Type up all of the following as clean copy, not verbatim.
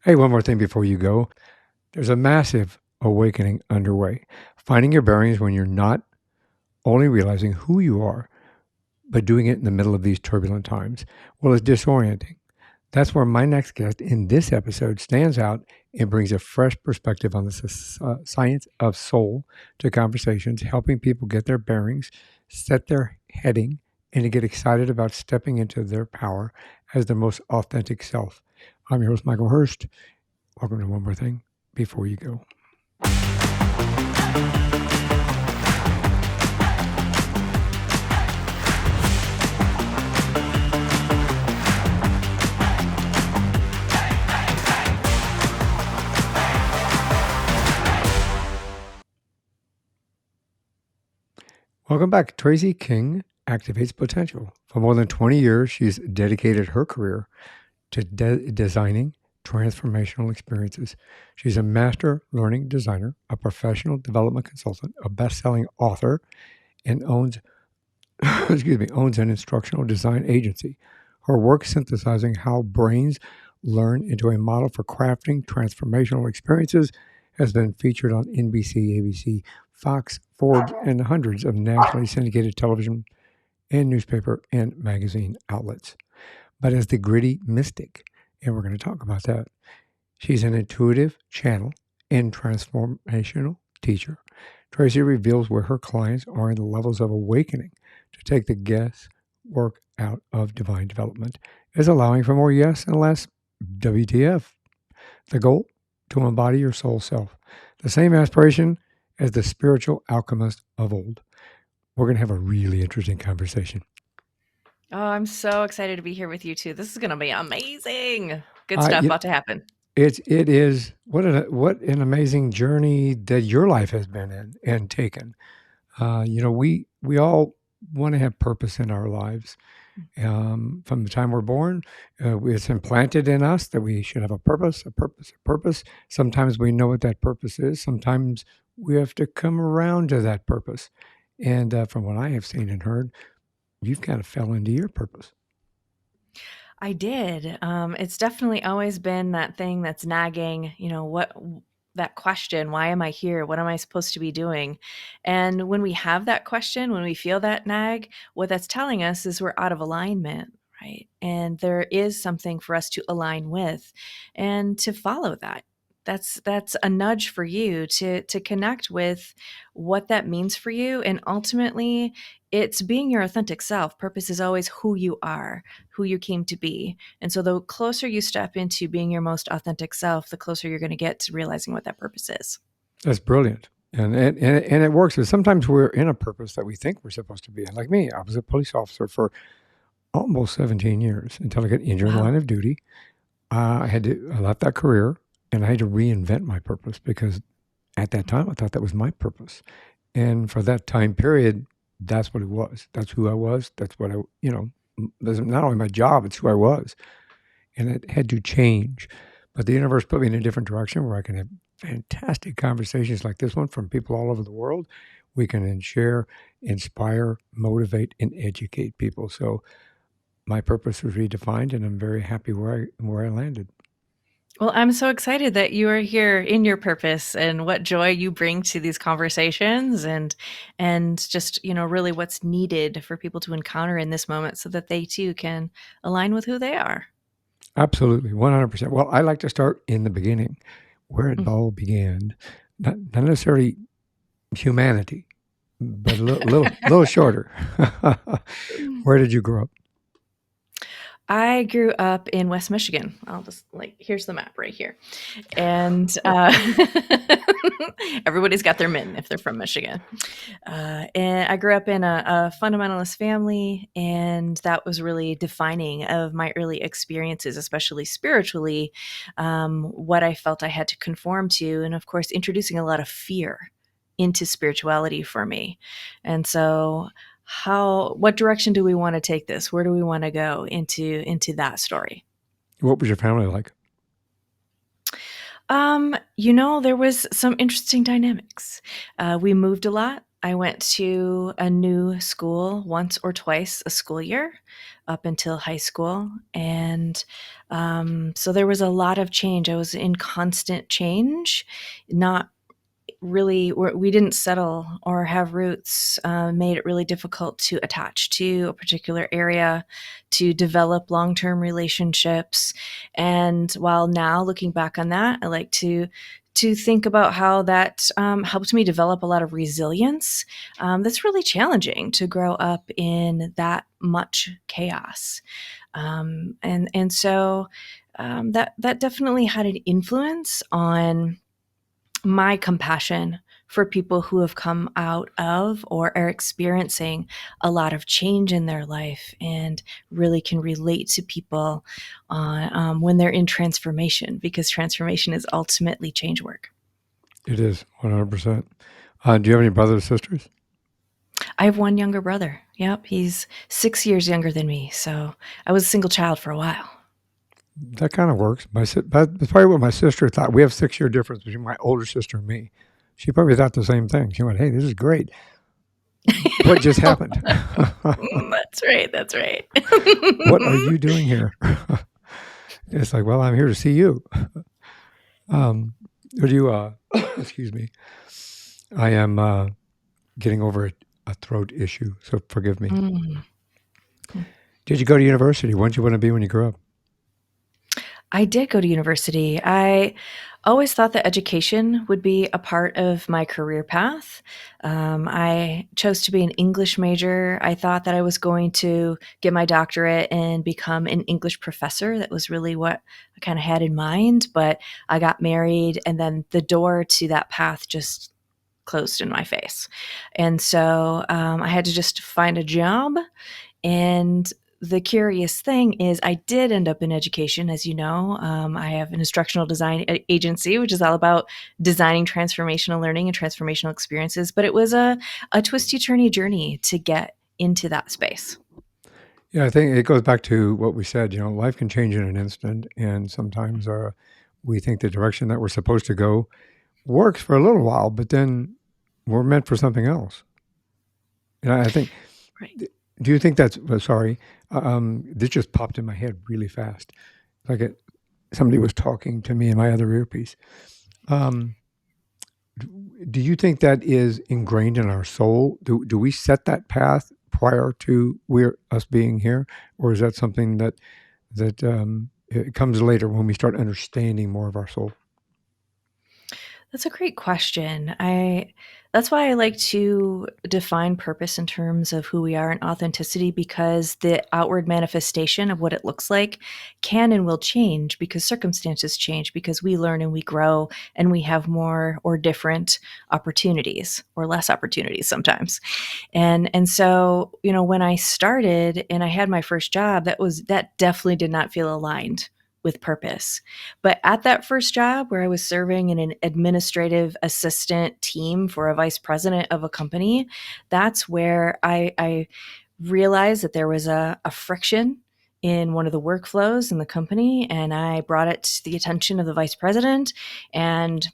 Hey, one more thing before you go. There's a massive awakening underway. Finding your bearings when you're not only realizing who you are, but doing it in the middle of these turbulent times. Well, it's disorienting. That's where my next guest in this episode stands out and brings a fresh perspective on the science of soul to conversations, helping people get their bearings, set their heading, and to get excited about stepping into their power as their most authentic self. I'm your host, Michael Herst. Welcome to One More Thing Before You Go. Welcome back. Tracy King activates potential. For more than 20 years, she's dedicated her career to designing transformational experiences. She's a master learning designer, a professional development consultant, a best-selling author, and owns an instructional design agency. Her work synthesizing how brains learn into a model for crafting transformational experiences has been featured on NBC, ABC, Fox, Forbes, and hundreds of nationally syndicated television and newspaper and magazine outlets. But as the gritty mystic, and we're going to talk about that, she's an intuitive channel and transformational teacher. Tracy reveals where her clients are in the levels of awakening to take the guesswork out of divine development, is allowing for more yes and less WTF. The goal? To embody your soul self. The same aspiration as the spiritual alchemist of old. We're going to have a really interesting conversation. Oh, I'm so excited to be here with you too. This is going to be amazing. Good stuff about to happen. It is what an amazing journey that your life has been in and taken. We all want to have purpose in our lives. From the time we're born, it's implanted in us that we should have a purpose, a purpose, a purpose. Sometimes we know what that purpose is. Sometimes we have to come around to that purpose. And from what I have seen and heard, you've kind of fell into your purpose. I did. It's definitely always been that thing that's nagging, that question, why am I here? What am I supposed to be doing? And when we have that question, when we feel that nag, what that's telling us is we're out of alignment, right? And there is something for us to align with and to follow that. That's a nudge for you to connect with what that means for you, and ultimately it's being your authentic self. Purpose is always who you are, who you came to be. And so the closer you step into being your most authentic self, the closer you're going to get to realizing what that purpose is. That's brilliant. And it works. But sometimes we're in a purpose that we think we're supposed to be in. Like me, I was a police officer for almost 17 years until I got injured in the line of duty. I left that career and I had to reinvent my purpose because at that time I thought that was my purpose. And for that time period, that's what it was. That's who I was. That's what that's not only my job, it's who I was. And it had to change. But the universe put me in a different direction where I can have fantastic conversations like this one from people all over the world. We can share, inspire, motivate, and educate people. So my purpose was redefined, and I'm very happy where I landed. Well, I'm so excited that you are here in your purpose and what joy you bring to these conversations, and just, really what's needed for people to encounter in this moment so that they too can align with who they are. Absolutely, 100%. Well, I like to start in the beginning, where it all began. Not necessarily humanity, but a little shorter. Where did you grow up? I grew up in West Michigan. I'll just here's the map right here. And everybody's got their mitten if they're from Michigan. And I grew up in a fundamentalist family, and that was really defining of my early experiences, especially spiritually, what I felt I had to conform to. And of course, introducing a lot of fear into spirituality for me. And so what direction do we want to take this? Where do we want to go into that story? What was your family like? There was some interesting dynamics. We moved a lot. I went to a new school once or twice a school year up until high school. And so there was a lot of change. I was in constant change, not really, we didn't settle or have roots, made it really difficult to attach to a particular area, to develop long-term relationships. And while now looking back on that, I like to think about how that helped me develop a lot of resilience. That's really challenging to grow up in that much chaos, and so that definitely had an influence on my compassion for people who have come out of or are experiencing a lot of change in their life and really can relate to people when they're in transformation, because transformation is ultimately change work. It is 100%. Do you have any brothers or sisters? I have one younger brother. Yep, he's 6 years younger than me. So I was a single child for a while. That kind of works. That's probably what my sister thought. We have 6 year difference between my older sister and me. She probably thought the same thing. She went, "Hey, this is great. What just happened? That's right. That's right. What are you doing here?" It's like, well, I'm here to see you. Would you? Excuse me. I am getting over a throat issue, so forgive me. Mm. Did you go to university? What did you want to be when you grew up? I did go to university. I always thought that education would be a part of my career path. I chose to be an English major. I thought that I was going to get my doctorate and become an English professor. That was really what I kind of had in mind. But I got married, and then the door to that path just closed in my face. And so I had to just find a job. And the curious thing is, I did end up in education, as you know. I have an instructional design agency, which is all about designing transformational learning and transformational experiences. But it was a twisty, turny journey to get into that space. Yeah, I think it goes back to what we said. Life can change in an instant, and sometimes we think the direction that we're supposed to go works for a little while, but then we're meant for something else. And I think, Right. do you think that's, sorry, this just popped in my head really fast. Like somebody was talking to me in my other earpiece. Um, do you think that is ingrained in our soul? Do we set that path prior to us being here? Or is that something that it comes later when we start understanding more of our soul? That's a great question. That's why I like to define purpose in terms of who we are and authenticity, because the outward manifestation of what it looks like can and will change because circumstances change, because we learn and we grow and we have more or different opportunities or less opportunities sometimes. And so, when I started and I had my first job, that definitely did not feel aligned with purpose. But at that first job where I was serving in an administrative assistant team for a vice president of a company, that's where I realized that there was a friction in one of the workflows in the company. And I brought it to the attention of the vice president. And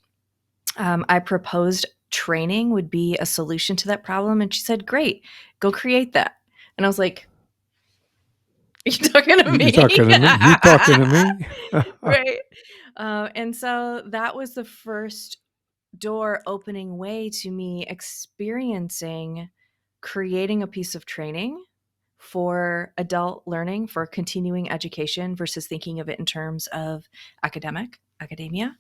I proposed training would be a solution to that problem. And she said, "Great, go create that." And I was like, "Are you talking to You me?" talking to me? You talking to me? Right. And so that was the first door opening way to me experiencing creating a piece of training for adult learning, for continuing education, versus thinking of it in terms of academia,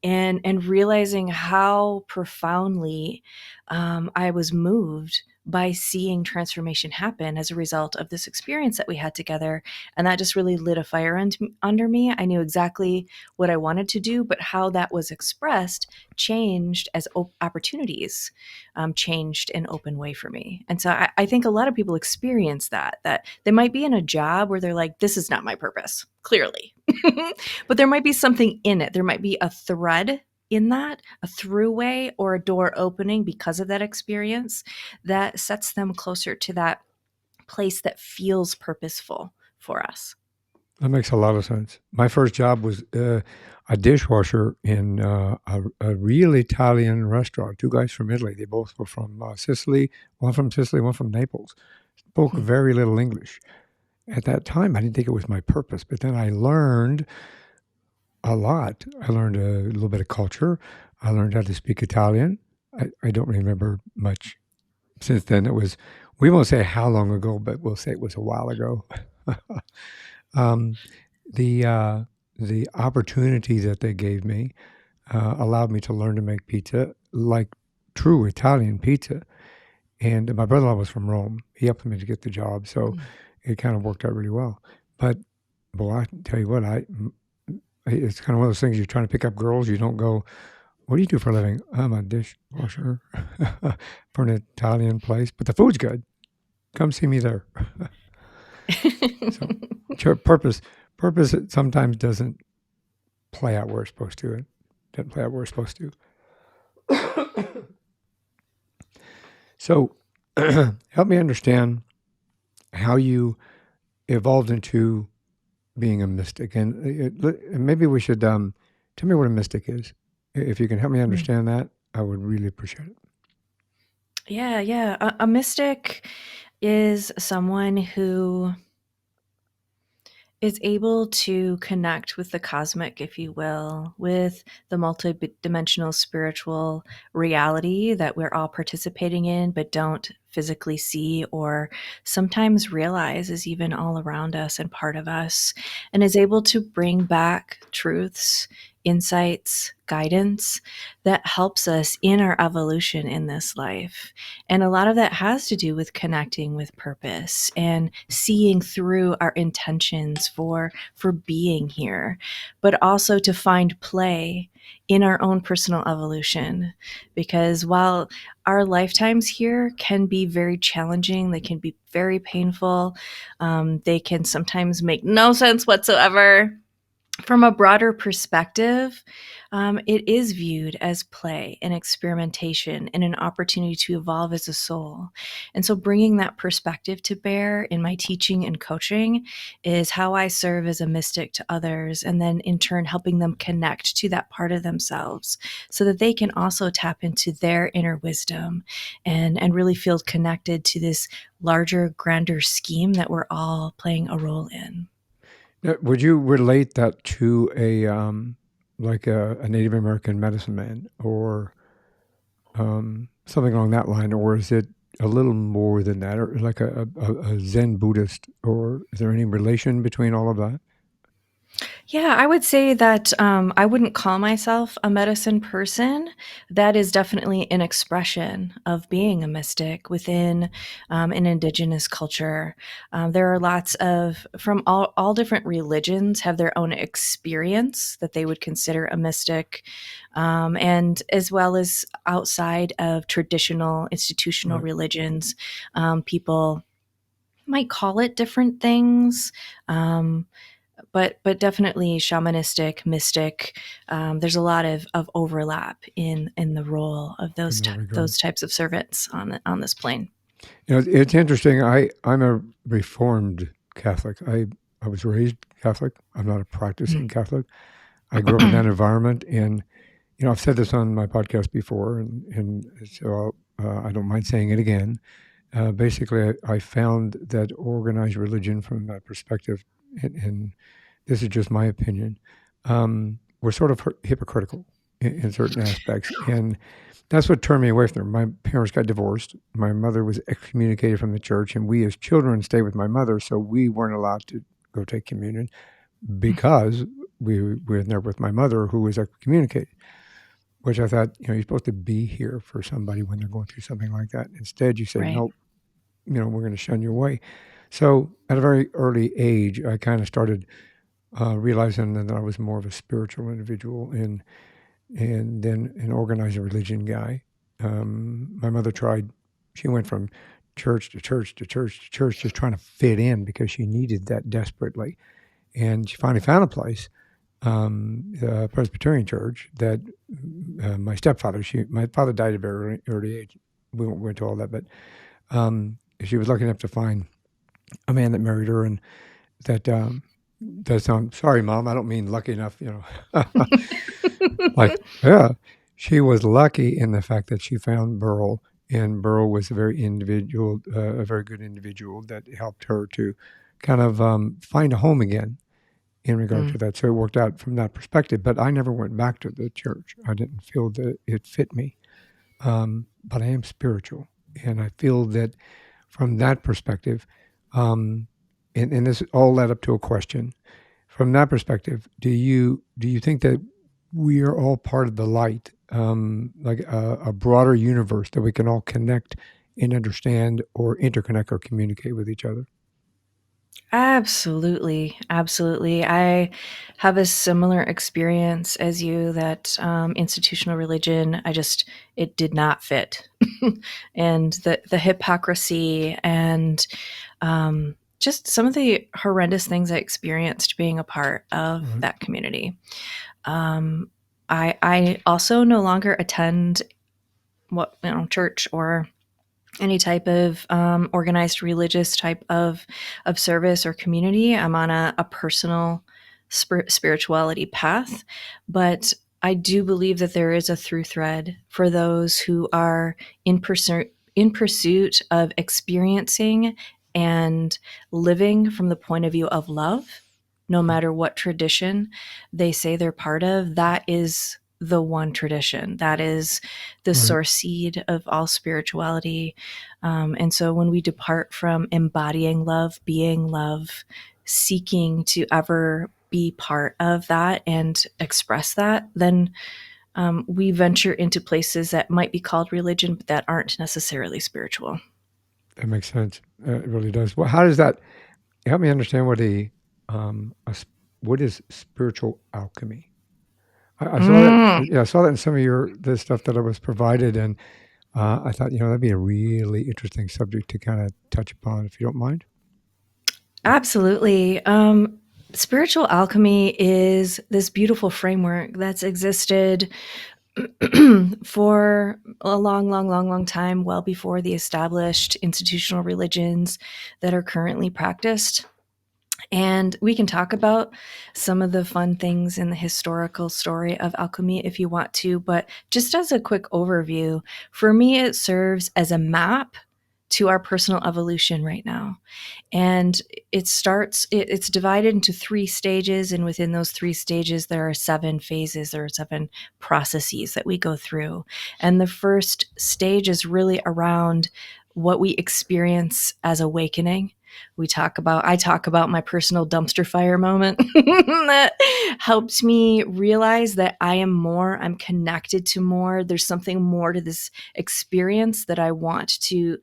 and realizing how profoundly I was moved by seeing transformation happen as a result of this experience that we had together. And that just really lit a fire under me. I knew exactly what I wanted to do, but how that was expressed changed as opportunities changed in open way for me. And so I think a lot of people experience that they might be in a job where they're like, "This is not my purpose," clearly. But there might be something in it. There might be a thread in that, a throughway or a door opening because of that experience that sets them closer to that place that feels purposeful for us. That makes a lot of sense. My first job was a dishwasher in a real Italian restaurant. Two guys from Italy. They both were from Sicily. One from Sicily, one from Naples. Spoke Hmm. very little English. At that time, I didn't think it was my purpose, but then I learned a lot. I learned a little bit of culture. I learned how to speak Italian. I don't remember much since then. It was, we won't say how long ago, but we'll say it was a while ago. um, the uh, the opportunity that they gave me allowed me to learn to make pizza like true Italian pizza. And my brother-in-law was from Rome. He helped me to get the job, so it kind of worked out really well. But boy, I tell you what, it's kind of one of those things. You're trying to pick up girls. You don't go, "What do you do for a living?" I'm a dishwasher for an Italian place, but the food's good. Come see me there. So purpose sometimes doesn't play out where it's supposed to. It doesn't play out where it's supposed to. So help me understand how you evolved into being a mystic, and maybe we should tell me what a mystic is. If you can help me understand that, I would really appreciate it. Yeah, yeah. A mystic is someone who is able to connect with the cosmic, if you will, with the multidimensional spiritual reality that we're all participating in, but don't physically see or sometimes realize is even all around us and part of us, and is able to bring back truths, insights, guidance that helps us in our evolution in this life. And a lot of that has to do with connecting with purpose and seeing through our intentions for being here, but also to find play in our own personal evolution. Because while our lifetimes here can be very challenging, they can be very painful, they can sometimes make no sense whatsoever. From a broader perspective, it is viewed as play and experimentation and an opportunity to evolve as a soul. And so, bringing that perspective to bear in my teaching and coaching is how I serve as a mystic to others, and then in turn, helping them connect to that part of themselves so that they can also tap into their inner wisdom and really feel connected to this larger, grander scheme that we're all playing a role in. Now, would you relate that to a like a Native American medicine man or something along that line, or is it a little more than that, or like a Zen Buddhist, or is there any relation between all of that? Yeah, I would say that I wouldn't call myself a medicine person. That is definitely an expression of being a mystic within an indigenous culture. There are lots of, from all different religions, have their own experience that they would consider a mystic, and as well as outside of traditional institutional Right. religions, people might call it different things. Um, but definitely shamanistic, mystic. There's a lot of overlap in the role of In that regard. those types of servants on this plane. It's interesting. I'm a Reformed Catholic. I was raised Catholic. I'm not a practicing Catholic. I grew up in that environment, and I've said this on my podcast before, and so I don't mind saying it again. Basically, I found that organized religion, from that perspective, and this is just my opinion, we're sort of hypocritical in certain aspects, and that's what turned me away from them. My parents got divorced. My mother was excommunicated from the church, and we as children stayed with my mother, so we weren't allowed to go take communion because we were in there with my mother, who was excommunicated. Which I thought, you're supposed to be here for somebody when they're going through something like that. Instead, you say, Right. nope, we're going to shun you away. So at a very early age, I kind of started realizing that I was more of a spiritual individual and then an organized religion guy. My mother tried, she went from church to church to church to church, just trying to fit in because she needed that desperately. And she finally found a place, the Presbyterian church, that my stepfather, my father died at a very early age. We won't go into all that, but she was lucky enough to find a man that married her, and that That sound sorry, mom, I don't mean lucky enough, Like, yeah, she was lucky in the fact that she found Burl, and Burl was a very good individual that helped her to kind of, find a home again in regard Mm, to that, so it worked out from that perspective, but I never went back to the church. I didn't feel that it fit me, but I am spiritual, and I feel that from that perspective, um, and this all led up to a question. From that perspective, do you think that we are all part of the light, like a broader universe that we can all connect and understand or interconnect or communicate with each other? absolutely, absolutely. I have a similar experience as you that institutional religion, it did not fit. And the hypocrisy and just some of the horrendous things I experienced being a part of Right. that community. Um, I also no longer attend church or any type of organized religious type of service or community. I'm on a personal spirituality path, but I do believe that there is a through thread for those who are in pursuit of experiencing and living from the point of view of love, no matter what tradition they say they're part of. That is the one tradition. That is the Right. source seed of all spirituality. And so when we depart from embodying love, being love, seeking to ever be part of that and express that, then we venture into places that might be called religion, but that aren't necessarily spiritual. That makes sense. It really does. Well, how does that help me understand what is spiritual alchemy? I saw that. Mm, Yeah, I saw that in some of the stuff that I was provided, and I thought, that'd be a really interesting subject to kind of touch upon, if you don't mind. absolutely. Spiritual alchemy is this beautiful framework that's existed for a long, long, long, long time, well before the established institutional religions that are currently practiced. And we can talk about some of the fun things in the historical story of alchemy if you want to, but just as a quick overview, for me, it serves as a map to our personal evolution right now. And it's divided into three stages, and within those three stages there are seven phases, there are seven processes that we go through. And the first stage is really around what we experience as awakening. I talk about my personal dumpster fire moment that helped me realize that I am more, I'm connected to more, there's something more to this experience that I want to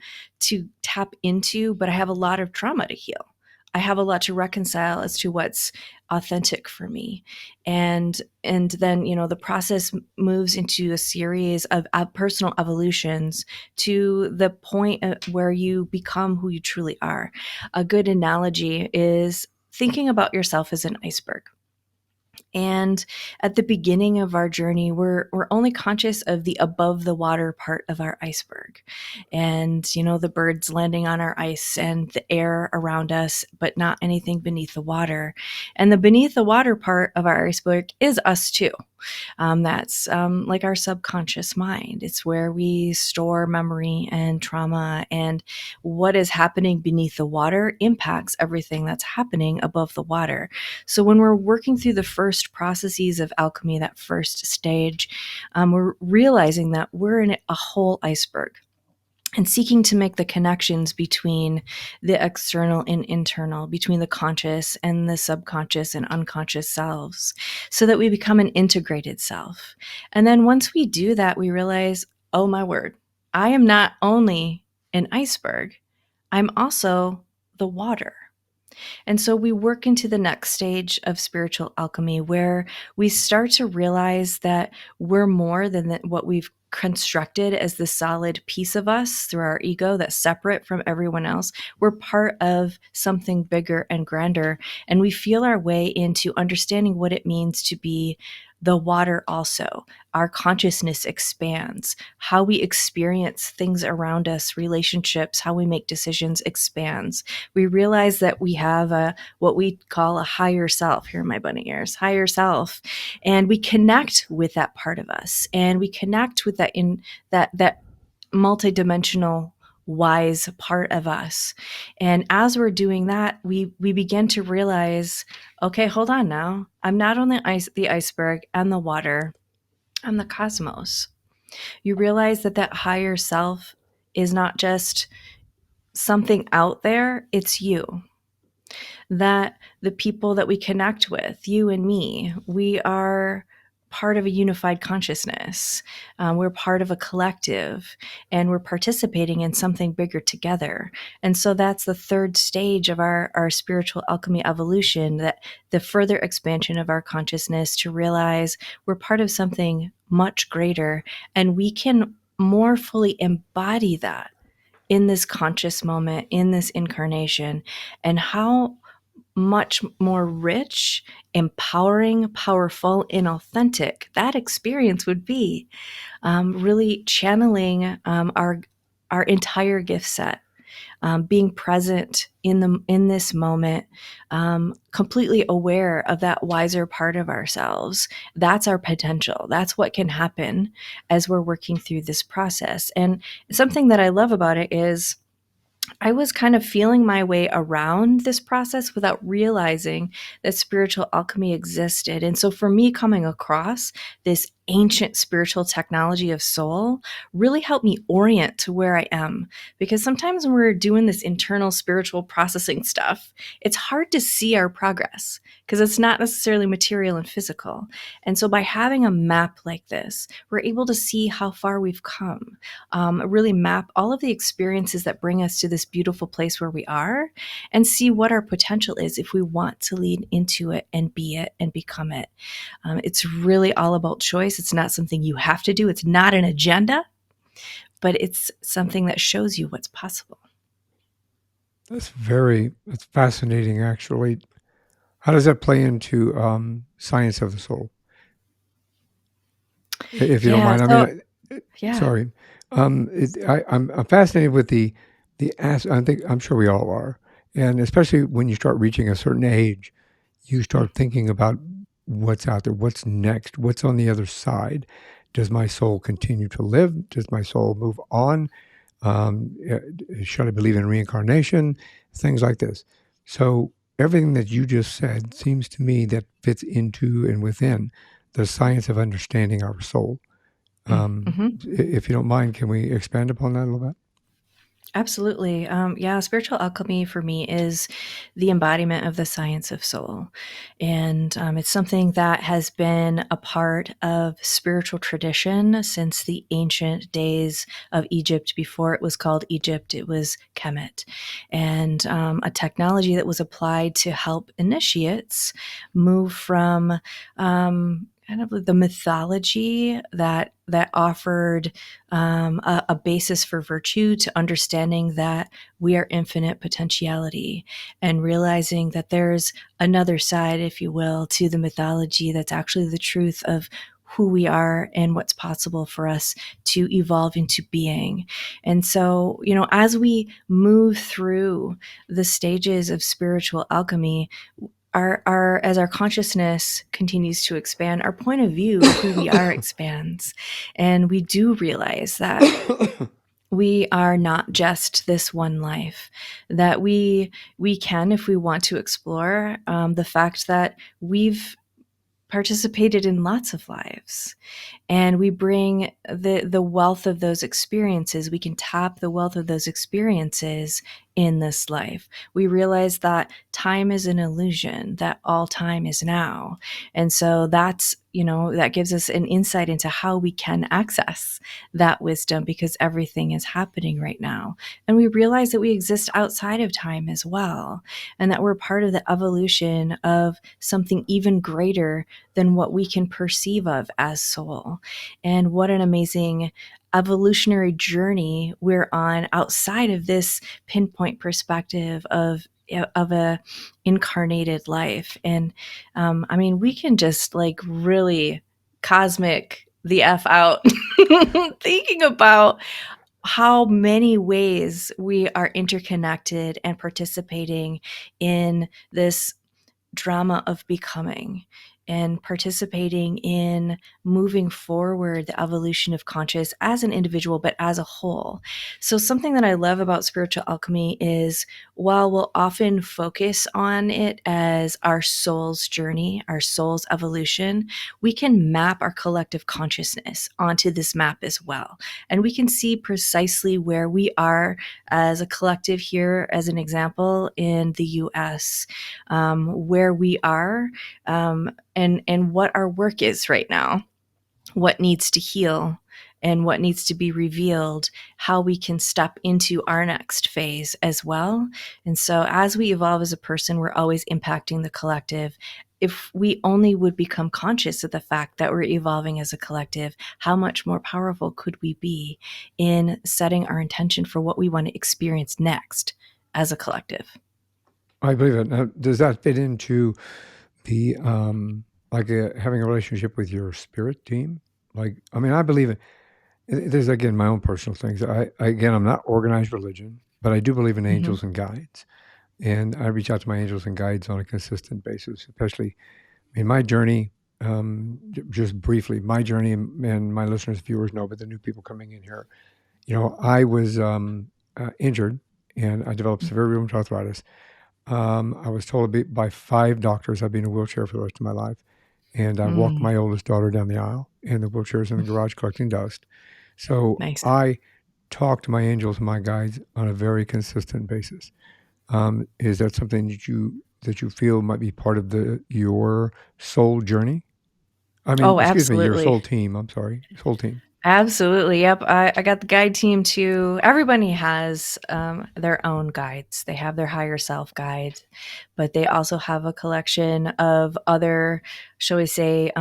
tap into, but I have a lot of trauma to heal. I have a lot to reconcile as to what's authentic for me. And then, the process moves into a series of personal evolutions to the point where you become who you truly are. A good analogy is thinking about yourself as an iceberg. And at the beginning of our journey, we're only conscious of the above the water part of our iceberg. And, the birds landing on our ice and the air around us, but not anything beneath the water. And the beneath the water part of our iceberg is us too. That's like our subconscious mind. It's where we store memory and trauma, and what is happening beneath the water impacts everything that's happening above the water. So when we're working through the first processes of alchemy, that first stage, we're realizing that we're in a whole iceberg and seeking to make the connections between the external and internal, between the conscious and the subconscious and unconscious selves, so that we become an integrated self. And then once we do that, we realize, oh my word, I am not only an iceberg, I'm also the water. And so we work into the next stage of spiritual alchemy where we start to realize that we're more than what we've constructed as the solid piece of us through our ego that's separate from everyone else. We're part of something bigger and grander. And we feel our way into understanding what it means to be the water also. Our consciousness expands. How we experience things around us, relationships, how we make decisions expands. We realize that we have what we call a higher self. Here are my bunny ears, higher self. And we connect with that part of us. And we connect with that multidimensional wise part of us. And as we're doing that, we begin to realize, okay, hold on now. I'm not only the iceberg and the water, I'm the cosmos. You realize that that higher self is not just something out there, it's you. That the people that we connect with, you and me, we are part of a unified consciousness. We're part of a collective, and we're participating in something bigger together. And so that's the third stage of our spiritual alchemy evolution, that the further expansion of our consciousness to realize we're part of something much greater, and we can more fully embody that in this conscious moment, in this incarnation, and how much more rich, empowering, powerful, and authentic that experience would be. Really channeling our entire gift set, being present in this moment, completely aware of that wiser part of ourselves. That's our potential. That's what can happen as we're working through this process. And something that I love about it is I was kind of feeling my way around this process without realizing that spiritual alchemy existed. And so for me, coming across this ancient spiritual technology of soul really helped me orient to where I am. Because sometimes when we're doing this internal spiritual processing stuff, it's hard to see our progress because it's not necessarily material and physical. And so by having a map like this, we're able to see how far we've come, really map all of the experiences that bring us to this beautiful place where we are, and see what our potential is if we want to lean into it and be it and become it. It's really all about choice. It's not something you have to do. It's not an agenda, but it's something that shows you what's possible. That's fascinating, actually. How does that play into science of the soul? If you don't Yeah. mind, I So, mean, yeah. sorry. I'm fascinated with I think I'm sure we all are, and especially when you start reaching a certain age, you start thinking about what's out there, what's next, what's on the other side. Does my soul continue to live? Does my soul move on? Should I believe in reincarnation? Things like this. So everything that you just said seems to me that fits into and within the science of understanding our soul. Mm-hmm. If you don't mind, can we expand upon that a little bit? Absolutely. Yeah, spiritual alchemy for me is the embodiment of the science of soul. And it's something that has been a part of spiritual tradition since the ancient days of Egypt. Before it was called Egypt, it was Kemet. And a technology that was applied to help initiates move from kind of the mythology that offered a basis for virtue, to understanding that we are infinite potentiality, and realizing that there's another side, if you will, to the mythology that's actually the truth of who we are and what's possible for us to evolve into being. And so, as we move through the stages of spiritual alchemy, our as our consciousness continues to expand, our point of view of who we are expands, and we do realize that we are not just this one life, that we can, if we want to explore the fact that we've participated in lots of lives, and we bring the wealth of those experiences. We can tap the wealth of those experiences in this life. We realize that time is an illusion, that all time is now. And so that gives us an insight into how we can access that wisdom, because everything is happening right now. And we realize that we exist outside of time as well, and that we're part of the evolution of something even greater than what we can perceive of as soul. And what an amazing evolutionary journey we're on outside of this pinpoint perspective of a incarnated life. And I mean, we can just like really cosmic the F out, thinking about how many ways we are interconnected and participating in this drama of becoming and participating in moving forward the evolution of conscious as an individual, but as a whole. So, something that I love about spiritual alchemy is while we'll often focus on it as our soul's journey, our soul's evolution, we can map our collective consciousness onto this map as well. And we can see precisely where we are as a collective here, as an example, in the US, where we are, and what our work is right now, what needs to heal and what needs to be revealed, how we can step into our next phase as well. And so as we evolve as a person, we're always impacting the collective. If we only would become conscious of the fact that we're evolving as a collective, how much more powerful could we be in setting our intention for what we want to experience next as a collective? I believe it. Now, does that fit into the having a relationship with your spirit team? Like, I mean, I believe it. There's again my own personal things. I'm not organized religion, but I do believe in Mm-hmm. angels and guides, and I reach out to my angels and guides on a consistent basis. Especially in my journey, just briefly, my journey, and my listeners, viewers know, but the new people coming in here, I was injured, and I developed severe rheumatoid arthritis. I was told by 5 doctors I'd be in a wheelchair for the rest of my life. And I walked Mm, my oldest daughter down the aisle, and the wheelchair's in the garage collecting dust. So nice. I talk to my angels and my guides on a very consistent basis. Is that something that you feel might be part of your soul journey? I mean, Oh, excuse me, your absolutely. soul team. I'm sorry, soul team. Absolutely. Yep. I got the guide team too. Everybody has their own guides. They have their higher self guide, but they also have a collection of other, shall we say,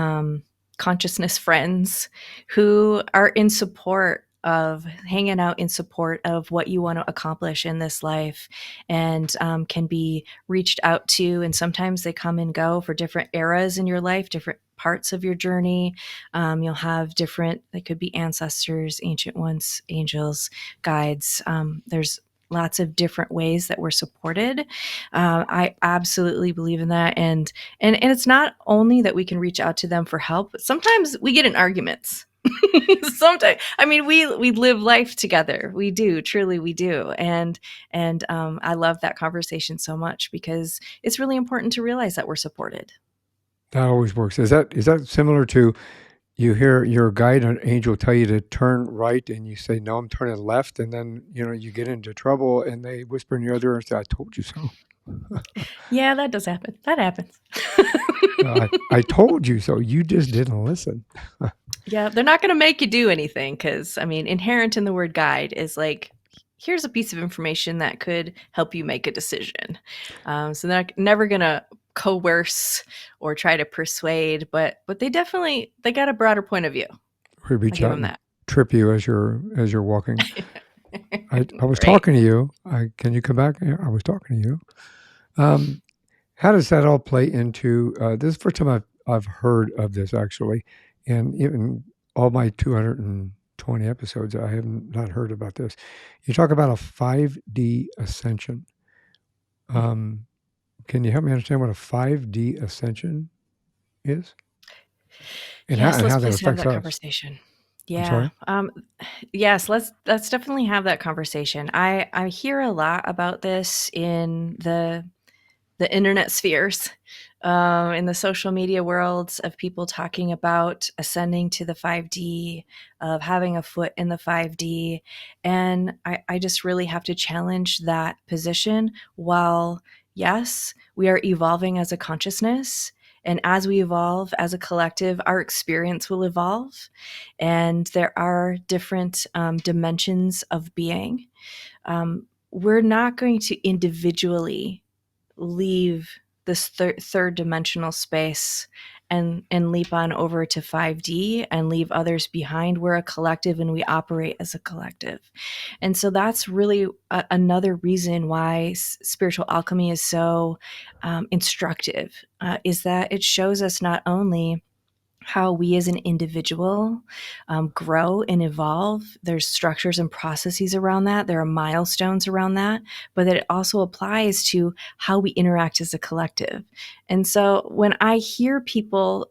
consciousness friends who are in support of hanging out in support of what you want to accomplish in this life, and can be reached out to. And sometimes they come and go for different eras in your life, different parts of your journey. You'll have different, they could be ancestors, ancient ones, angels, guides. There's lots of different ways that we're supported. I absolutely believe in that. And it's not only that we can reach out to them for help, but sometimes we get in arguments. Sometimes, I mean, we live life together. We do, truly, we do. And I love that conversation so much because it's really important to realize that we're supported. That always works. Is that similar to you hear your guide or angel tell you to turn right, and you say, "No, I'm turning left," and then you get into trouble, and they whisper in your other ear and say, "I told you so." Yeah, that does happen. That happens. I told you so. You just didn't listen. Yeah, they're not going to make you do anything because, I mean, inherent in the word guide is like, here's a piece of information that could help you make a decision. So they're never going to coerce or try to persuade, but they got a broader point of view. We I'll reach give out them and that. trip you as you're walking. I was Great. talking to you. Can you come back? Yeah, I was talking to you. Um, how does that all play into this is the first time I've heard of this actually, and even all my 220 episodes, I have not heard about this. You talk about a 5D ascension. Um, can you help me understand what a 5D ascension is and how Yes, and let's how that please have affects that us? conversation. I'm Yeah. sorry. Yes, let's definitely have that conversation. I hear a lot about this in the internet spheres, in the social media worlds of people talking about ascending to the 5D, of having a foot in the 5D. And I just really have to challenge that position. While, yes, we are evolving as a consciousness, and as we evolve as a collective, our experience will evolve. And there are different dimensions of being. We're not going to individually leave this third dimensional space and leap on over to 5D and leave others behind. We're a collective and we operate as a collective. And so that's really another reason why spiritual alchemy is so instructive, is that it shows us not only how we as an individual grow and evolve. There's structures and processes around that. There are milestones around that, but that it also applies to how we interact as a collective. And so when I hear people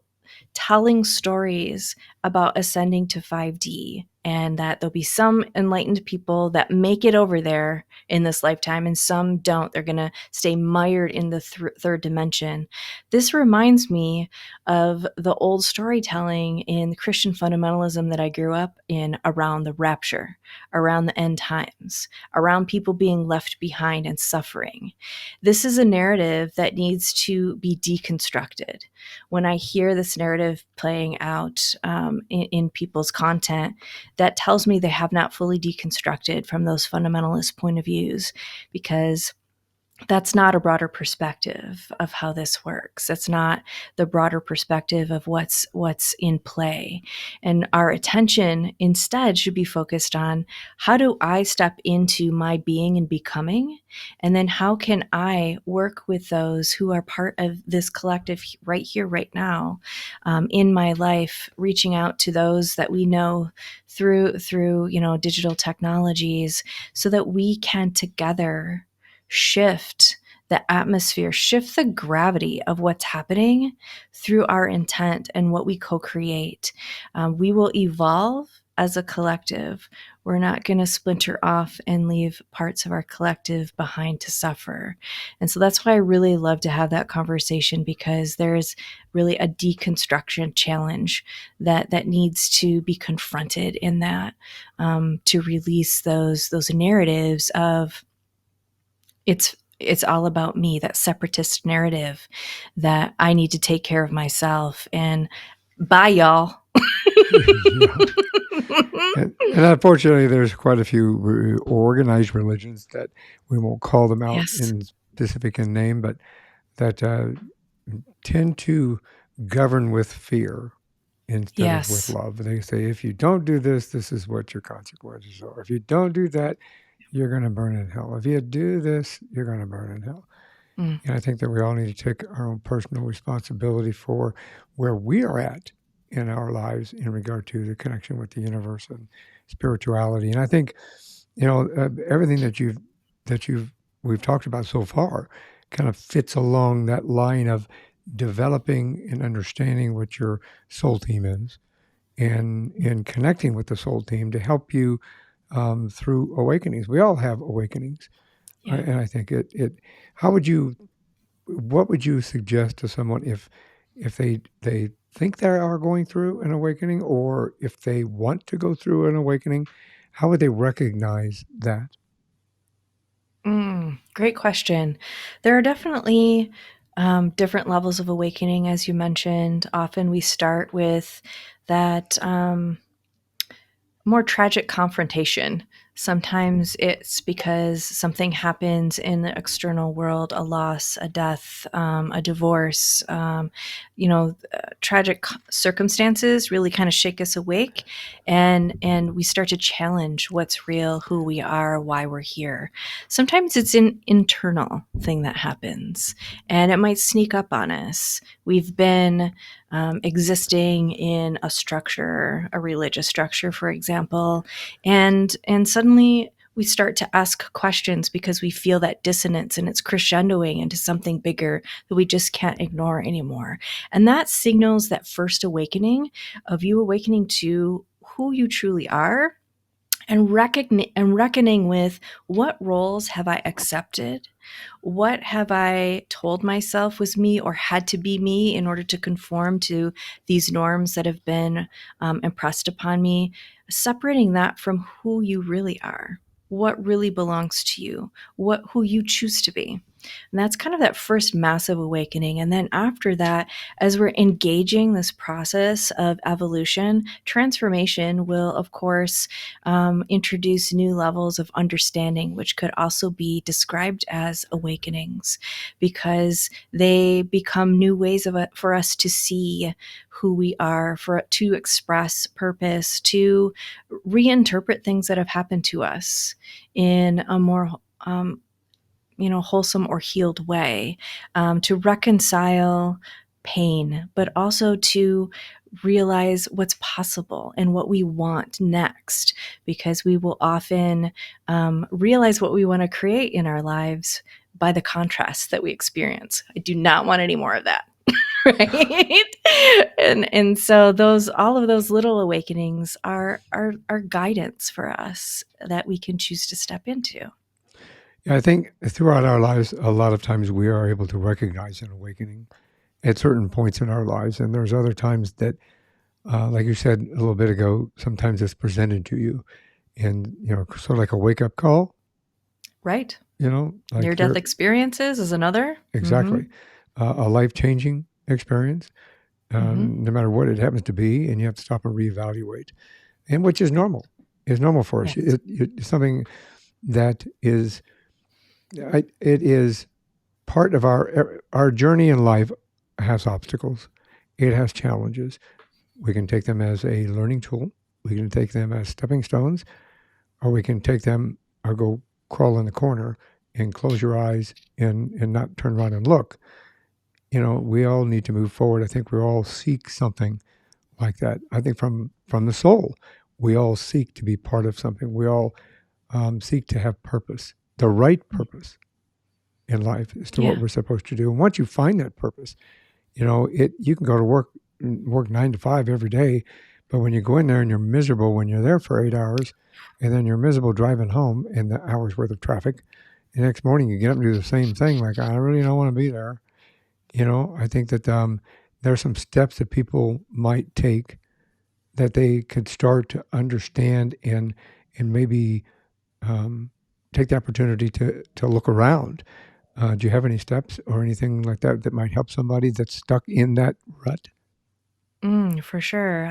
telling stories about ascending to 5D, and that there'll be some enlightened people that make it over there in this lifetime and some don't. They're going to stay mired in the third dimension. This reminds me of the old storytelling in Christian fundamentalism that I grew up in around the rapture, around the end times, around people being left behind and suffering. This is a narrative that needs to be deconstructed. When I hear this narrative playing out in people's content, that tells me they have not fully deconstructed from those fundamentalist point of views, because that's not a broader perspective of how this works. That's not the broader perspective of what's in play. And our attention instead should be focused on, how do I step into my being and becoming? And then how can I work with those who are part of this collective right here, right now, in my life, reaching out to those that we know through digital technologies, so that we can together shift the atmosphere, shift the gravity of what's happening through our intent and what we co create. We will evolve as a collective. We're not going to splinter off and leave parts of our collective behind to suffer. And so that's why I really love to have that conversation, because there's really a deconstruction challenge that needs to be confronted in that, to release those narratives of, it's all about me, that separatist narrative that I need to take care of myself, and bye y'all. Yeah. And unfortunately, there's quite a few organized religions that we won't call them out Yes. in specific in name, but that tend to govern with fear instead of with Yes. love. They say, if you don't do this, this is what your consequences are. If you don't do that, you're going to burn in hell. If you do this, you're going to burn in hell. Mm. And I think that we all need to take our own personal responsibility for where we are at in our lives in regard to the connection with the universe and spirituality. And I think, everything that we've talked about so far kind of fits along that line of developing and understanding what your soul team is, and connecting with the soul team to help you through awakenings. We all have awakenings. Yeah. And I think how would you, what would you suggest to someone if they think they are going through an awakening, or if they want to go through an awakening, how would they recognize that? Great question. There are definitely different levels of awakening, as you mentioned. Often we start with that more tragic confrontation. Sometimes it's because something happens in the external world, a loss, a death, a divorce. Tragic circumstances really kind of shake us awake, and we start to challenge what's real, who we are, why we're here. Sometimes it's an internal thing that happens, and it might sneak up on us. We've been existing in a structure, a religious structure, for example, and suddenly we start to ask questions because we feel that dissonance, and it's crescendoing into something bigger that we just can't ignore anymore. And that signals that first awakening of you awakening to who you truly are, and reckoning with, what roles have I accepted? What have I told myself was me or had to be me in order to conform to these norms that have been impressed upon me? Separating that from who you really are, what really belongs to you, who you choose to be. And that's kind of that first massive awakening. And then after that, as we're engaging this process of evolution, transformation will, of course, introduce new levels of understanding, which could also be described as awakenings, because they become new ways for us to see who we are, to express purpose, to reinterpret things that have happened to us in a more wholesome or healed way, to reconcile pain, but also to realize what's possible and what we want next, because we will often realize what we want to create in our lives by the contrast that we experience. I do not want any more of that. Right. And so those, all of those little awakenings are guidance for us that we can choose to step into. Yeah, I think throughout our lives, a lot of times we are able to recognize an awakening at certain points in our lives, and there's other times that, like you said a little bit ago, sometimes it's presented to you, and sort of like a wake up call. Right. Near Like death you're experiences is another. Mm-hmm. exactly a life changing experience, Mm-hmm. no matter what it happens to be, and you have to stop and reevaluate, and which is normal. It's normal for us. Yes. It's something that is, it is part of our journey in life. Has obstacles, it has challenges. We can take them as a learning tool, we can take them as stepping stones, or we can take them or go crawl in the corner and close your eyes and not turn around and look. We all need to move forward. I think we all seek something like that. I think from the soul, we all seek to be part of something. We all seek to have purpose, the right purpose in life as to what Yeah. we're supposed to do. And once you find that purpose, you can go to work 9 to 5 every day, but when you go in there and you're miserable when you're there for 8 hours, and then you're miserable driving home in the hours worth of traffic, the next morning you get up and do the same thing. Like, I really don't want to be there. I think that there are some steps that people might take that they could start to understand and maybe um, take the opportunity to look around. Do you have any steps or anything like that that might help somebody that's stuck in that rut? For sure.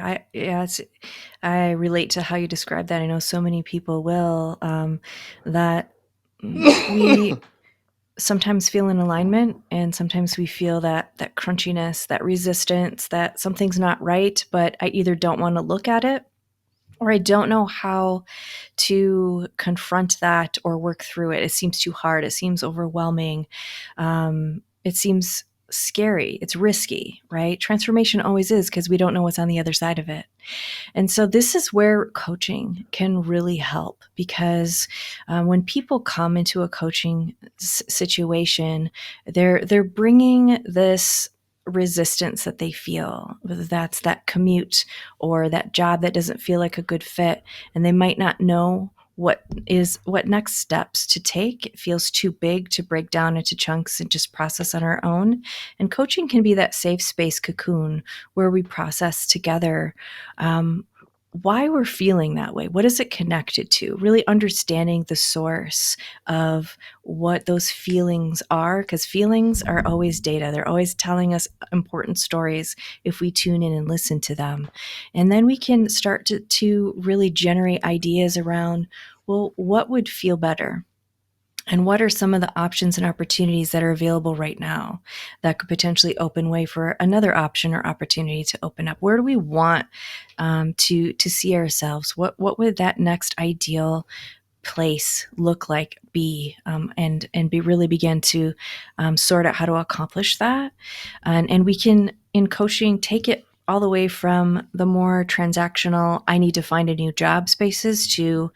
I relate to how you describe that. I know so many people will, that we sometimes feel in alignment, and sometimes we feel that crunchiness, that resistance, that something's not right, but I either don't want to look at it, or I don't know how to confront that or work through it. It seems too hard. It seems overwhelming. It seems scary. It's risky, right? Transformation always is, because we don't know what's on the other side of it. And so this is where coaching can really help, because when people come into a coaching situation, they're bringing this resistance that they feel, whether that's that commute or that job that doesn't feel like a good fit, and they might not know what next steps to take. It feels too big to break down into chunks and just process on our own. And coaching can be that safe space cocoon where we process together, um, why we're feeling that way. What is it connected to? Really understanding the source of what those feelings are, because feelings are always data. They're always telling us important stories if we tune in and listen to them. And then we can start to really generate ideas around, well, what would feel better? And what are some of the options and opportunities that are available right now that could potentially open way for another option or opportunity to open up? Where do we want to see ourselves? What would that next ideal place look like, be, and be really begin to sort out how to accomplish that? And we can, in coaching, take it all the way from the more transactional, I need to find a new job spaces, to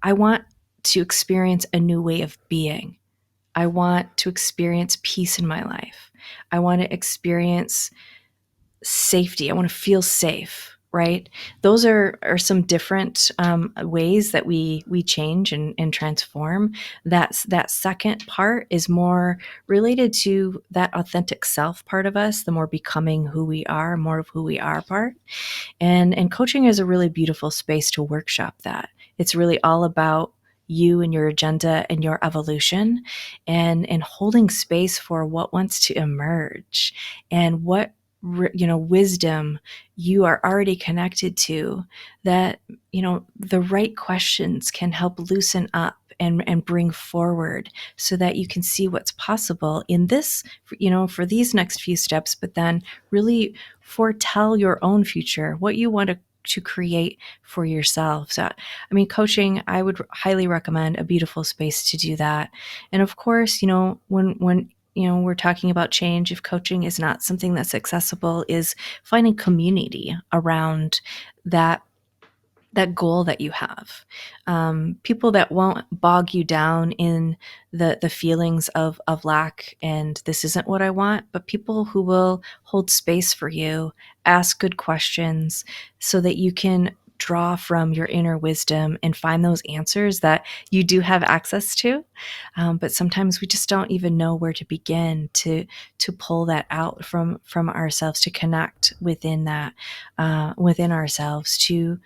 I want to experience a new way of being. I want to experience peace in my life. I want to experience safety. I want to feel safe, right? Those are some different ways that we change and transform. That second part is more related to that authentic self part of us, the more becoming who we are, more of who we are part. And coaching is a really beautiful space to workshop that. It's really all about you and your agenda and your evolution, and holding space for what wants to emerge, and what wisdom you are already connected to, that the right questions can help loosen up and bring forward, so that you can see what's possible in this, for these next few steps, but then really foretell your own future, what you want to create for yourself. So, I mean, coaching, I would highly recommend a beautiful space to do that. And of course, when we're talking about change, if coaching is not something that's accessible, is finding community around that goal that you have. People that won't bog you down in the feelings of lack and this isn't what I want, but people who will hold space for you, ask good questions so that you can draw from your inner wisdom and find those answers that you do have access to. But sometimes we just don't even know where to begin to pull that out from ourselves, to connect within that, within ourselves, to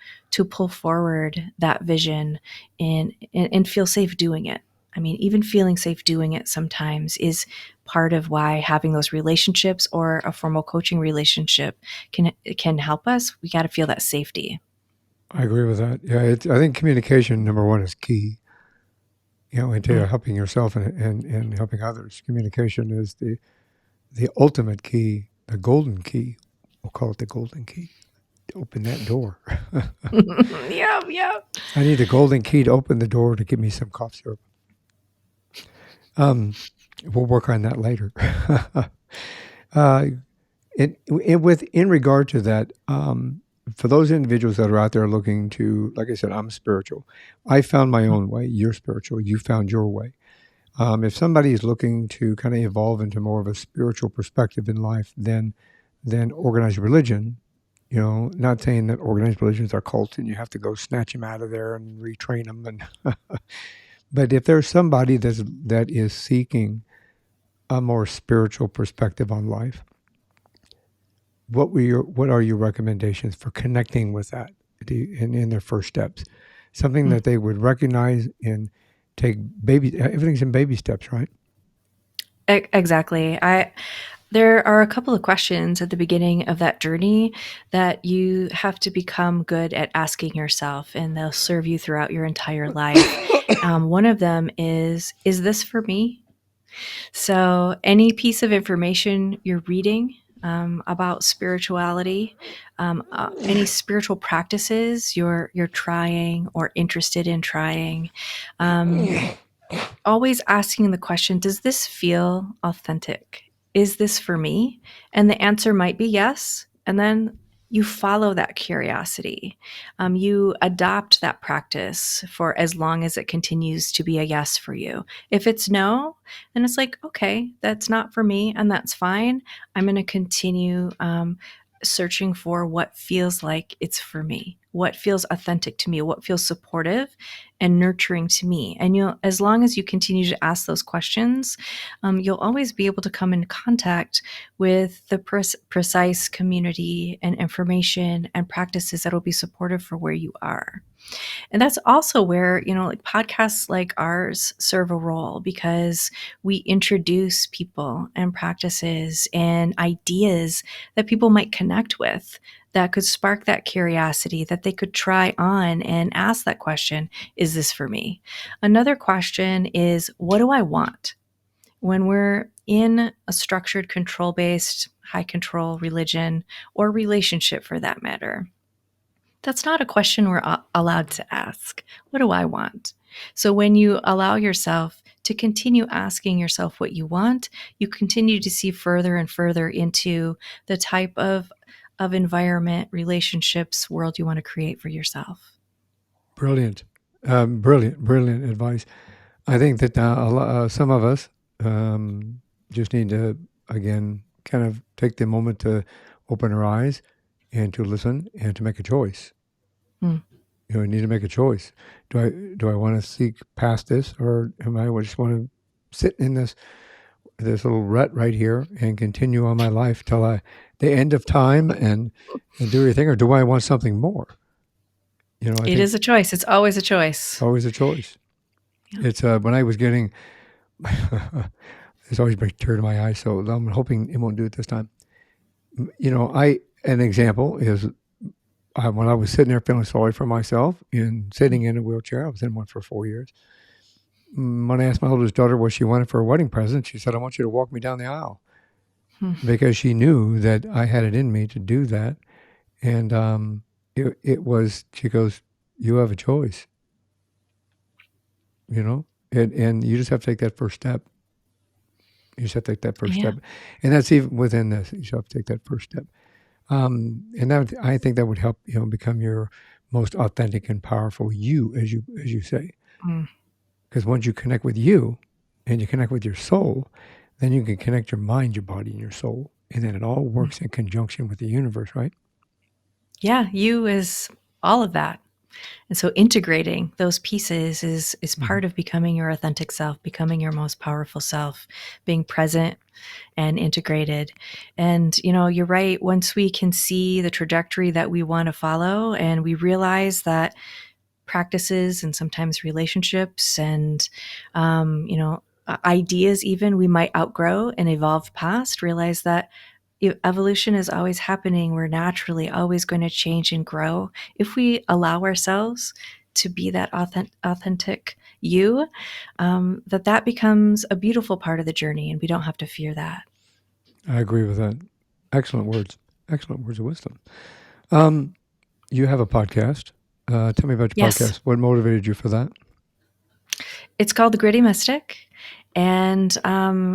pull forward that vision and feel safe doing it. I mean, even feeling safe doing it sometimes is part of why having those relationships or a formal coaching relationship can help us. We got to feel that safety. I agree with that. Yeah, I think communication, number one, is key. Into Mm. helping yourself and helping others. Communication is the ultimate key, the golden key. We'll call it the golden key to open that door. Yeah, yeah. I need the golden key to open the door to give me some cough syrup. We'll work on that later. In regard to that, for those individuals that are out there looking to, like I said, I'm spiritual. I found my own way. You're spiritual. You found your way. If somebody is looking to kind of evolve into more of a spiritual perspective in life than organized religion, not saying that organized religions are cults and you have to go snatch them out of there and retrain them. And but if there's somebody that is seeking a more spiritual perspective on life, what are your recommendations for connecting with that in their first steps? Something Mm. that they would recognize and take everything's in baby steps, right? Exactly. There are a couple of questions at the beginning of that journey that you have to become good at asking yourself, and they'll serve you throughout your entire life. One of them is this for me? So, any piece of information you're reading about spirituality, any spiritual practices you're trying or interested in trying, um, always asking the question, does this feel authentic? Is this for me? And the answer might be yes. And then you follow that curiosity. You adopt that practice for as long as it continues to be a yes for you. If it's no, then it's like, okay, that's not for me, and that's fine. I'm going to continue searching for what feels like it's for me, what feels authentic to me, what feels supportive and nurturing to me. And as long as you continue to ask those questions, you'll always be able to come in contact with the precise community and information and practices that will be supportive for where you are. And that's also where, like podcasts like ours serve a role, because we introduce people and practices and ideas that people might connect with, that could spark that curiosity, that they could try on and ask that question, is this for me? Another question is, what do I want? When we're in a structured, control based, high control religion or relationship for that matter, that's not a question we're allowed to ask. What do I want? So when you allow yourself to continue asking yourself what you want, you continue to see further and further into the type of environment, relationships, world you want to create for yourself. Brilliant, brilliant advice. I think that some of us just need to again kind of take the moment to open our eyes and to listen and to make a choice. Hmm. We need to make a choice. Do I want to seek past this, or am I just want to sit in this little rut right here and continue on my life till the end of time and do everything, or do I want something more? I It think is a choice. It's always a it's choice. always a choice. Yeah. It's when I was getting, it's always brings tear to my eyes. So I'm hoping it won't do it this time. An example is when I was sitting there feeling sorry for myself and sitting in a wheelchair. I was in one for 4 years. When I asked my oldest daughter what she wanted for a wedding present, she said, "I want you to walk me down the aisle," Hmm. because she knew that I had it in me to do that. And it was, she goes, "You have a choice, and you just have to take that first step." You just have to take that first Yeah. step. And that's even within this. You just have to take that first step. And that I think that would help, become your most authentic and powerful you, as you say. Mm. Because once you connect with you and you connect with your soul, then you can connect your mind, your body, and your soul. And then it all Mm. works in conjunction with the universe, right? Yeah, you is all of that. And so integrating those pieces is Mhm. part of becoming your authentic self, becoming your most powerful self, being present and integrated. And you're right, once we can see the trajectory that we want to follow and we realize that practices and sometimes relationships and ideas even we might outgrow and evolve past, realize that evolution is always happening. We're naturally always going to change and grow if we allow ourselves to be that authentic you. That becomes a beautiful part of the journey, and we don't have to fear that. I agree with that. Excellent words. Excellent words of wisdom. Um, you have a podcast. Tell me about your Yes. podcast. What motivated you for that? It's called The Gritty Mystic. And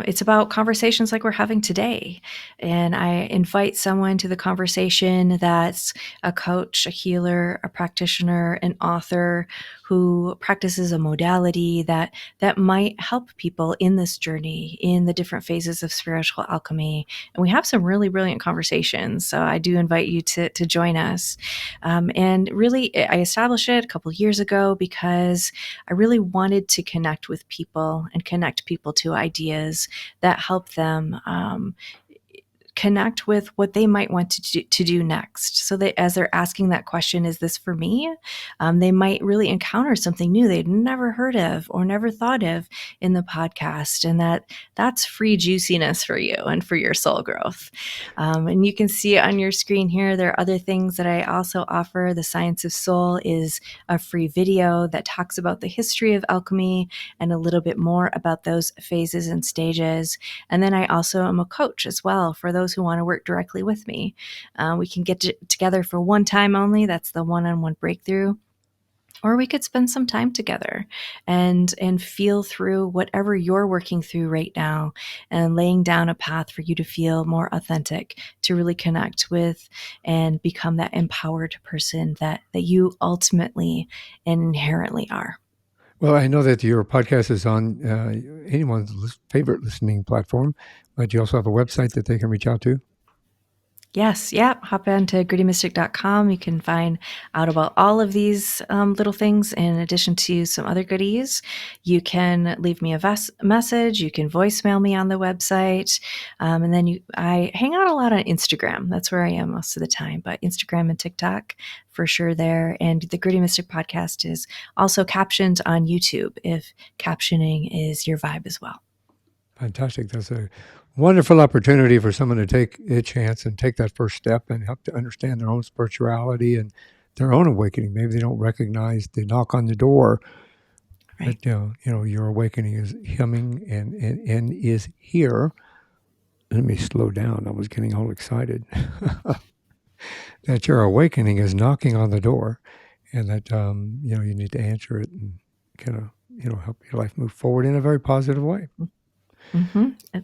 it's about conversations like we're having today. And I invite someone to the conversation that's a coach, a healer, a practitioner, an author who practices a modality that might help people in this journey, in the different phases of spiritual alchemy. And we have some really brilliant conversations. So I do invite you to join us. And really, I established it a couple of years ago because I really wanted to connect with people and connect people to ideas that help them connect with what they might want to do next. So that as they're asking that question, is this for me? They might really encounter something new they'd never heard of or never thought of in the podcast. And that's free juiciness for you and for your soul growth. And you can see on your screen here, there are other things that I also offer. The Science of Soul is a free video that talks about the history of alchemy and a little bit more about those phases and stages. And then I also am a coach as well for those who want to work directly with me. We can get together for one time only. That's the one-on-one breakthrough. Or we could spend some time together and feel through whatever you're working through right now and laying down a path for you to feel more authentic, to really connect with and become that empowered person that you ultimately and inherently are. Well, I know that your podcast is on anyone's favorite listening platform, but you also have a website that they can reach out to. Yes, yeah. Hop into goodymystic.com. You can find out about all of these little things in addition to some other goodies. You can leave me a message. You can voicemail me on the website. And then I hang out a lot on Instagram. That's where I am most of the time, but Instagram and TikTok for sure there. And the Gritty Mystic podcast is also captioned on YouTube if captioning is your vibe as well. Fantastic. That's a wonderful opportunity for someone to take a chance and take that first step and help to understand their own spirituality and their own awakening. Maybe they don't recognize the knock on the door, Right. but your awakening is humming and is here. Let me slow down. I was getting all excited. That your awakening is knocking on the door, and that you need to answer it and kind of help your life move forward in a very positive way. Mm-hmm.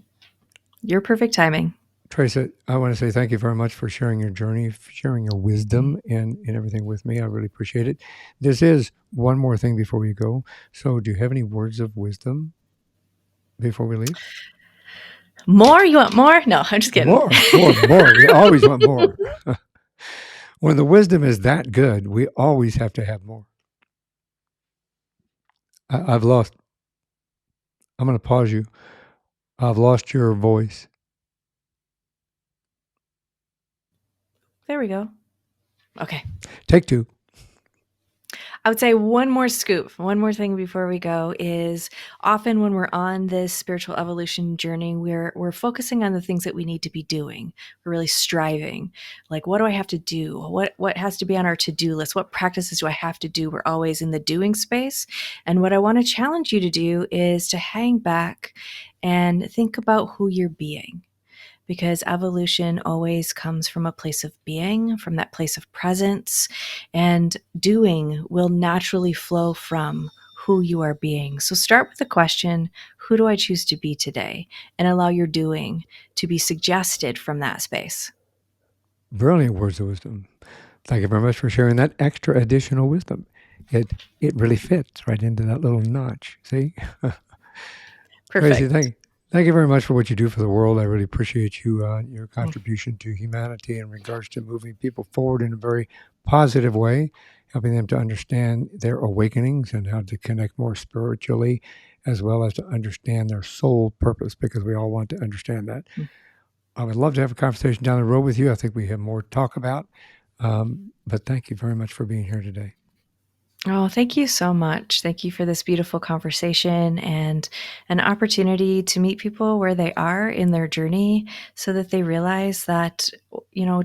Your perfect timing. Tracy, I want to say thank you very much for sharing your journey, sharing your wisdom and everything with me. I really appreciate it. This is one more thing before we go. So do you have any words of wisdom before we leave? More? You want more? No, I'm just kidding. More. We always want more. When the wisdom is that good, we always have to have more. I've lost, I'm going to pause you. I've lost your voice. There we go. Okay. Take two. I would say one more scoop, one more thing before we go is often when we're on this spiritual evolution journey, we're focusing on the things that we need to be doing. We're really striving. Like, what do I have to do? What has to be on our to-do list? What practices do I have to do? We're always in the doing space. And what I want to challenge you to do is to hang back and think about who you're being, because evolution always comes from a place of being, from that place of presence, and doing will naturally flow from who you are being. So start with the question, who do I choose to be today? And allow your doing to be suggested from that space. Brilliant words of wisdom. Thank you very much for sharing that extra additional wisdom. It really fits right into that little notch. See? Tracy, Perfect. thank you very much for what you do for the world. I really appreciate you, your contribution to humanity in regards to moving people forward in a very positive way, helping them to understand their awakenings and how to connect more spiritually, as well as to understand their soul purpose, because we all want to understand that. I would love to have a conversation down the road with you. I think we have more to talk about. But thank you very much for being here today. Oh, thank you so much. Thank you for this beautiful conversation and an opportunity to meet people where they are in their journey so that they realize that,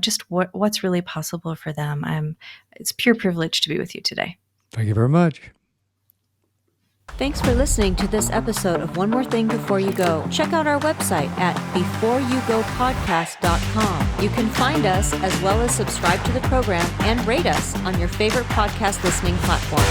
just what's really possible for them. It's pure privilege to be with you today. Thank you very much. Thanks for listening to this episode of One More Thing Before You Go. Check out our website at beforeyougopodcast.com. You can find us as well as subscribe to the program and rate us on your favorite podcast listening platform.